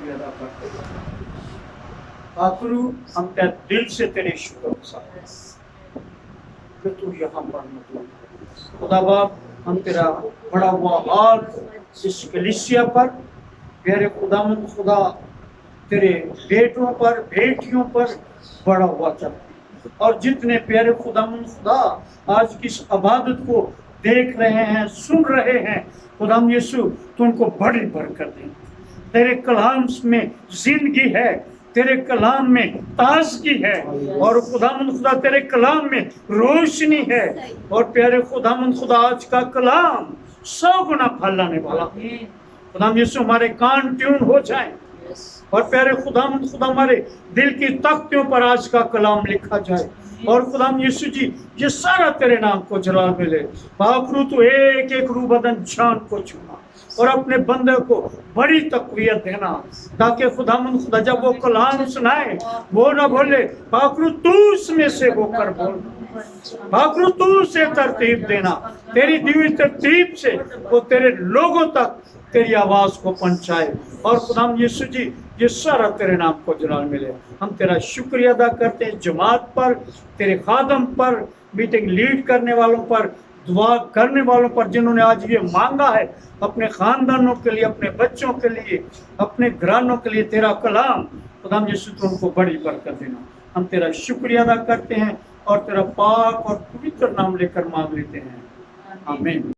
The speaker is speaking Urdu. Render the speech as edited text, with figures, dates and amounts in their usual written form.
شکریہ ادا کرتے ہیں۔ آخرو ہم دل سے تیرے شکر گزار کہ تو یہاں پر موجود ہے۔ خدا باپ ہم تیرا بڑا ہوا ہاتھ اس کلیسیا پر، پیارے خداوند خدا تیرے بیٹوں پر بیٹیوں پر بڑا ہوا چاہتے ہیں، اور جتنے پیارے خداوند خدا آج کی اس عبادت کو دیکھ رہے ہیں سن رہے ہیں، خداوند یسوع تو ان کو بڑی برکت دیں۔ تیرے کلام میں زندگی ہے، تیرے کلام میں تازگی ہے، اور خداوند خدا تیرے کلام میں روشنی ہے، اور پیارے خداوند خدا آج کا کلام 100 گنا پھل لانے والا۔ خداوند یسوع ہمارے کان ٹیون ہو جائیں، اور پیارے خداوند خدا ہمارے دل کی تختیوں پر آج کا کلام لکھا جائے، اور خداوند یسوع جی یہ سارا تیرے نام کو جلال ملے۔ پاکرو تو ایک ایک روح بدن جان کو چھونا اور اپنے بندے کو بڑی تقویت دینا، تاکہ خداوند خدا جب وہ کلام سنائے وہ نہ بولے، پاکرو تو اس میں سے ہو کر بول، پاکرو تو اسے ترتیب دینا، تیری دی ہوئی ترتیب سے وہ تیرے لوگوں تک تیری آواز کو پہنچائے، اور خداوند یسوع جی یہ سارا تیرے نام کو جلال ملے۔ ہم تیرا شکریہ ادا کرتے ہیں جماعت پر، تیرے خادم پر، میٹنگ لیڈ کرنے والوں پر، دعا کرنے والوں پر، جنہوں نے آج یہ مانگا ہے اپنے خاندانوں کے لیے، اپنے بچوں کے لیے، اپنے گھرانوں کے لیے تیرا کلام۔ خداوند یسوع تو ان کو بڑی برکت دینا۔ ہم تیرا شکریہ ادا کرتے ہیں اور تیرا پاک اور پوتر نام لے کر مانگ لیتے ہیں، آمین۔